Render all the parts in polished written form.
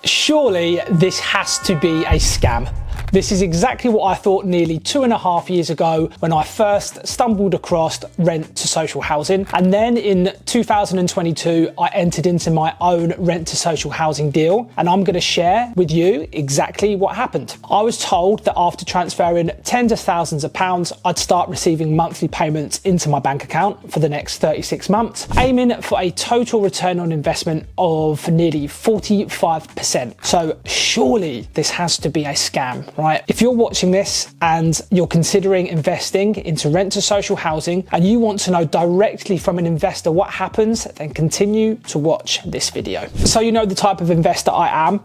Surely this has to be a scam. This is exactly what I thought nearly 2.5 years ago when I first stumbled across rent to social housing. And then in 2022, I entered into my own rent to social housing deal. And I'm going to share with you exactly what happened. I was told that after transferring tens of thousands of pounds, I'd start receiving monthly payments into my bank account for the next 36 months, aiming for a total return on investment of nearly 45%. So surely this has to be a scam, right? If you're watching this and you're considering investing into rent to social housing and you want to know directly from an investor what happens, then continue to watch this video. So you know the type of investor I am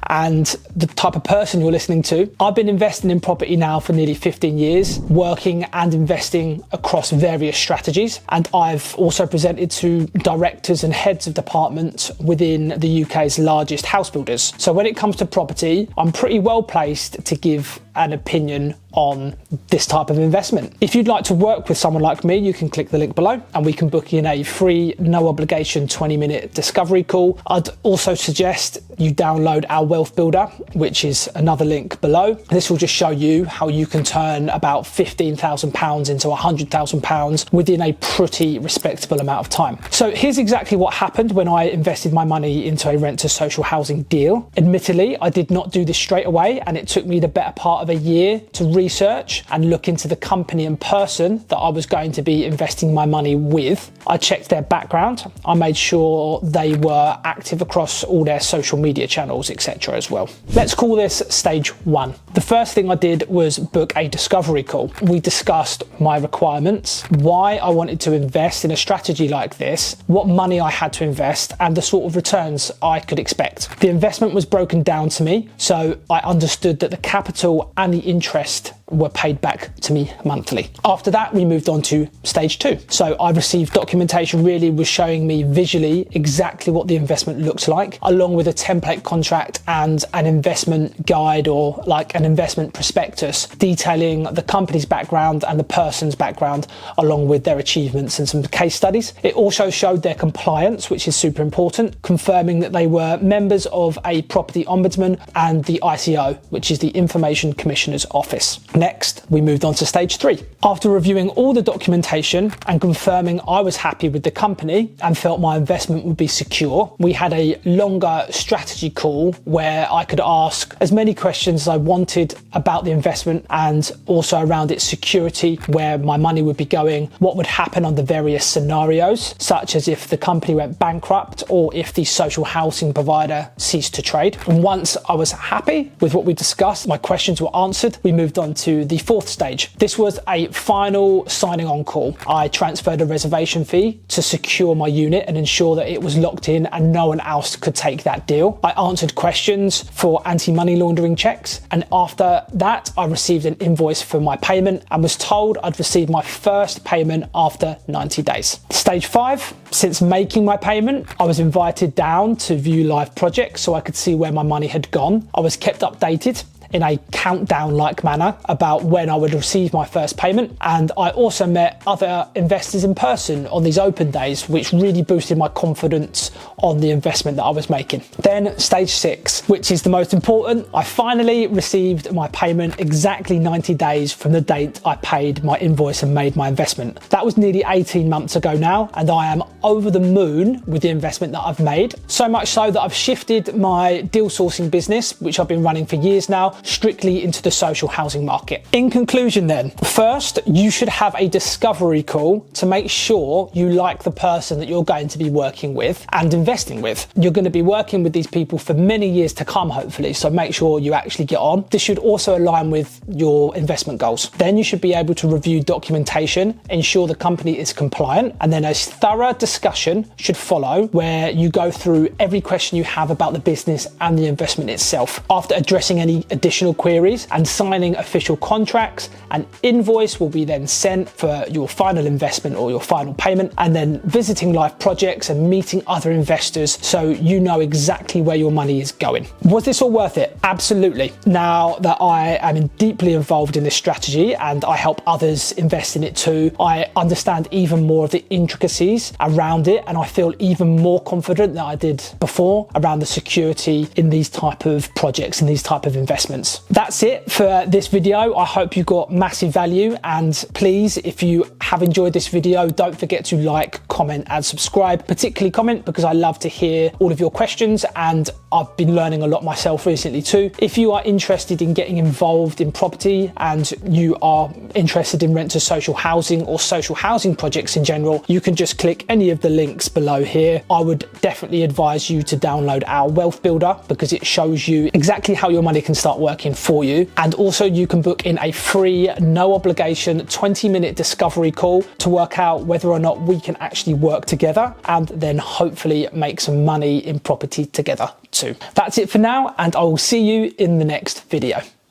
and the type of person you're listening to. I've been investing in property now for nearly 15 years, working and investing across various strategies. And I've also presented to directors and heads of departments within the UK's largest house builders. So when it comes to property, I'm pretty well placed to give an opinion on this type of investment. If you'd like to work with someone like me, you can click the link below and we can book in a free, no obligation 20-minute discovery call. I'd also suggest you download our Wealth Builder, which is another link below. This will just show you how you can turn about £15,000 into £100,000 within a pretty respectable amount of time. So here's exactly what happened when I invested my money into a rent to social housing deal. Admittedly, I did not do this straight away and it took me the better part of a year to research and look into the company and person that I was going to be investing my money with. I checked their background. I made sure they were active across all their social media channels, etc. as well. Let's call this stage one. The first thing I did was book a discovery call. We discussed my requirements, why I wanted to invest in a strategy like this, what money I had to invest, and the sort of returns I could expect. The investment was broken down to me, so I understood that the capital and the interest were paid back to me monthly. After that, we moved on to stage two. So I received documentation really was showing me visually exactly what the investment looks like, along with a template contract and an investment guide or like an investment prospectus detailing the company's background and the person's background, along with their achievements and some case studies. It also showed their compliance, which is super important, confirming that they were members of a property ombudsman and the ICO, which is the Information Commissioner's Office. Next, we moved on to stage three. After reviewing all the documentation and confirming I was happy with the company and felt my investment would be secure, we had a longer strategy call where I could ask as many questions as I wanted about the investment and also around its security, where my money would be going, what would happen on the various scenarios, such as if the company went bankrupt or if the social housing provider ceased to trade. And once I was happy with what we discussed, my questions were answered, we moved on to the fourth stage. This was a final signing on call. I transferred a reservation fee to secure my unit and ensure that it was locked in and no one else could take that deal. I answered questions for anti-money laundering checks, and after that I received an invoice for my payment and was told I'd receive my first payment after 90 days. Stage five, since making my payment, I was invited down to view live projects so I could see where my money had gone. I was kept updated in a countdown-like manner about when I would receive my first payment. And I also met other investors in person on these open days, which really boosted my confidence on the investment that I was making. Then stage six, which is the most important. I finally received my payment exactly 90 days from the date I paid my invoice and made my investment. That was nearly 18 months ago now, and I am over the moon with the investment that I've made. So much so that I've shifted my deal sourcing business, which I've been running for years now, strictly into the social housing market. In conclusion then, first, you should have a discovery call to make sure you like the person that you're going to be working with and investing with. You're going to be working with these people for many years to come, hopefully, so make sure you actually get on. This should also align with your investment goals. Then you should be able to review documentation, ensure the company is compliant, and then a thorough discussion should follow where you go through every question you have about the business and the investment itself. After addressing any additional additional queries and signing official contracts. An invoice will be then sent for your final investment or your final payment, and then visiting live projects and meeting other investors so you know exactly where your money is going. Was this all worth it? Absolutely. Now that I am deeply involved in this strategy and I help others invest in it too, I understand even more of the intricacies around it, and I feel even more confident than I did before around the security in these type of projects and these type of investments. That's it for this video. I hope you got massive value, and please, if you have enjoyed this video, don't forget to like, comment and subscribe. Particularly comment, because I love to hear all of your questions and I've been learning a lot myself recently too. If you are interested in getting involved in property and you are interested in rent to social housing or social housing projects in general, you can just click any of the links below here. I would definitely advise you to download our wealth builder because it shows you exactly how your money can start working for you. And also you can book in a free, no obligation 20-minute discovery call to work out whether or not we can actually work together and then hopefully make some money in property together too. That's it for now, and I will see you in the next video.